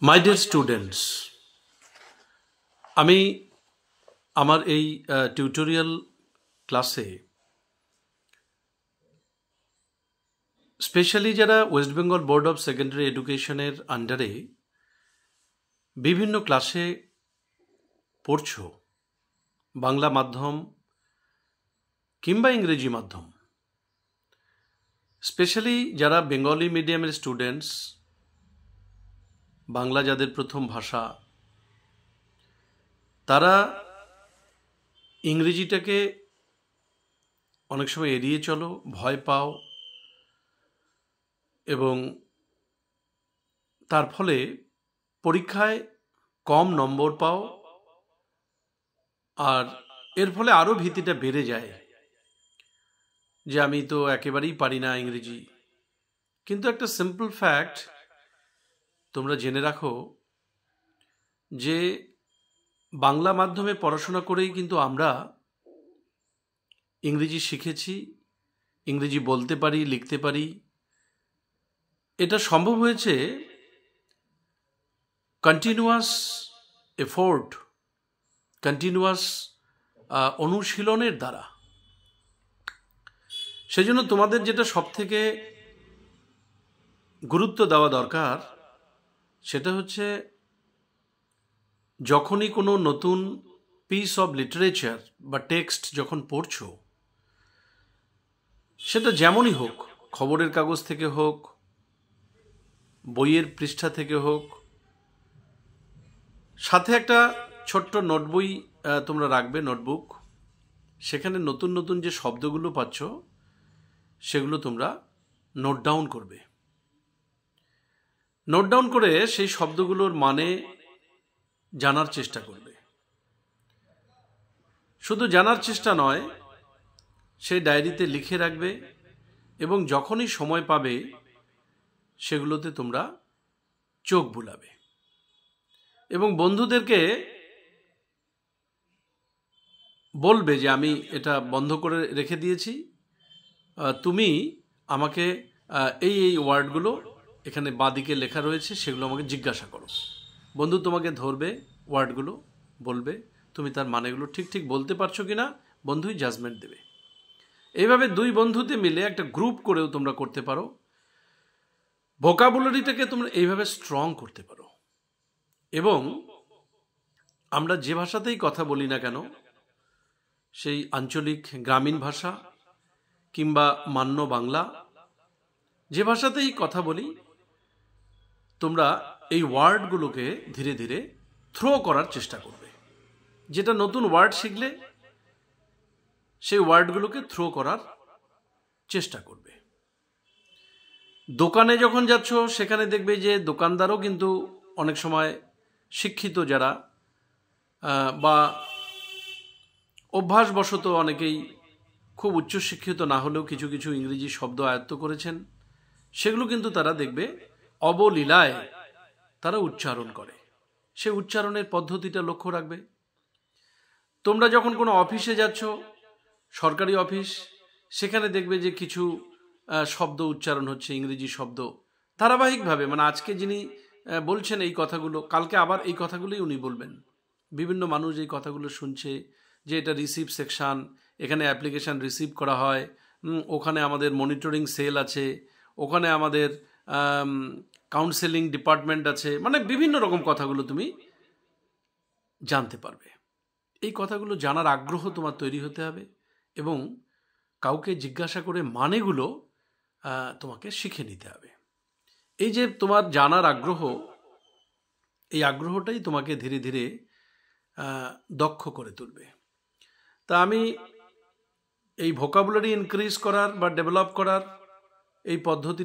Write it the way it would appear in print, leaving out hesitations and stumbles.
My dear students, আমি আমার এই টিউটোরিয়াল ক্লাসে স্পেশালি যারা West Bengal board of secondary এডুকেশনের আন্ডারে বিভিন্ন ক্লাসে পড়ছো, বাংলা মাধ্যম কিংবা ইংরেজি মাধ্যম, স্পেশালি যারা বেঙ্গলি মিডিয়ামের স্টুডেন্টস, বাংলা যাদের প্রথম ভাষা, তারা ইংরেজিটাকে অনেক সময় এড়িয়ে চলো, ভয় পাও এবং তার ফলে পরীক্ষায় কম নম্বর পাও, আর এর ফলে আরও ভীতিটা বেড়ে যায় যে আমি তো একেবারেই পারি না ইংরেজি। কিন্তু একটা সিম্পল ফ্যাক্ট তোমরা জেনে রাখো যে বাংলা মাধ্যমে পড়াশোনা করেই কিন্তু আমরা ইংরেজি শিখেছি, ইংরেজি বলতে পারি, লিখতে পারি। এটা সম্ভব হয়েছে কন্টিনিউয়াস এফোর্ট, কন্টিনিউয়াস অনুশীলনের দ্বারা। সেজন্য তোমাদের যেটা সবথেকে গুরুত্ব দেওয়া দরকার সেটা হচ্ছে যখনই কোনো নতুন পিস অফ লিটারেচার বা টেক্সট যখন পড়ছো, সেটা যেমনই হোক, খবরের কাগজ থেকে হোক, বইয়ের পৃষ্ঠা থেকে হোক, সাথে একটা ছোট্ট নোটবই তোমরা রাখবে, নোটবুক। সেখানে নতুন নতুন যে শব্দগুলো পাচ্ছ সেগুলো তোমরা নোট ডাউন করবে। নোট ডাউন করে সেই শব্দগুলোর মানে জানার চেষ্টা করবে। শুধু জানার চেষ্টা নয়, সেই ডায়েরিতে লিখে রাখবে এবং যখনই সময় পাবে সেগুলোতে তোমরা চোখ বুলাবে এবং বন্ধুদেরকে বলবে যে আমি এটা বন্ধ করে রেখে দিয়েছি, তুমি আমাকে এই এই ওয়ার্ডগুলো এখানে বাঁদিকে লেখা রয়েছে সেগুলো আমাকে জিজ্ঞাসা করো। বন্ধু তোমাকে ধরবে, ওয়ার্ডগুলো বলবে, তুমি তার মানেগুলো ঠিক ঠিক বলতে পারছো কিনা বন্ধুই জাজমেন্ট দেবে। এইভাবে দুই বন্ধুতে মিলে একটা গ্রুপ করেও তোমরা করতে পারো। ভোকাবুলারিটাকে তোমরা এইভাবে স্ট্রং করতে পারো। এবং আমরা যে ভাষাতেই কথা বলি না কেন, সেই আঞ্চলিক গ্রামীণ ভাষা কিংবা মান্য বাংলা, যে ভাষাতেই কথা বলি, তোমরা এই ওয়ার্ডগুলোকে ধীরে ধীরে থ্রো করার চেষ্টা করবে। যেটা নতুন ওয়ার্ড শিখলে সেই ওয়ার্ডগুলোকে থ্রো করার চেষ্টা করবে। দোকানে যখন যাচ্ছ সেখানে দেখবে যে দোকানদারও কিন্তু অনেক সময় শিক্ষিত যারা বা অভ্যাসবশত অনেকেই খুব উচ্চশিক্ষিত না হলেও কিছু কিছু ইংরেজি শব্দ আয়ত্ত করেছেন, সেগুলো কিন্তু তারা দেখবে অবলীলায় তারা উচ্চারণ করে। সে উচ্চারণের পদ্ধতিটা লক্ষ্য রাখবে। তোমরা যখন কোনো অফিসে যাচ্ছ, সরকারি অফিস, সেখানে দেখবে যে কিছু শব্দ উচ্চারণ হচ্ছে, ইংরেজি শব্দ ধারাবাহিকভাবে, মানে আজকে যিনি বলছেন এই কথাগুলো, কালকে আবার এই কথাগুলোই উনি বলবেন। বিভিন্ন মানুষ এই কথাগুলো শুনছে যে এটা রিসিভ সেকশন, এখানে অ্যাপ্লিকেশান রিসিভ করা হয়, ওখানে আমাদের মনিটরিং সেল আছে, ওখানে আমাদের কাউন্সেলিং ডিপার্টমেন্ট আছে, মানে বিভিন্ন রকম কথাগুলো তুমি জানতে পারবে। এই কথাগুলো জানার আগ্রহ তোমার তৈরি হতে হবে এবং কাউকে জিজ্ঞাসা করে মানেগুলো তোমাকে শিখে নিতে হবে। এই যে তোমার জানার আগ্রহ, এই আগ্রহটাই তোমাকে ধীরে ধীরে দক্ষ করে তুলবে। তা আমি এই ভোকাবুলারি ইনক্রিজ করার বা ডেভেলপ করার এই পদ্ধতি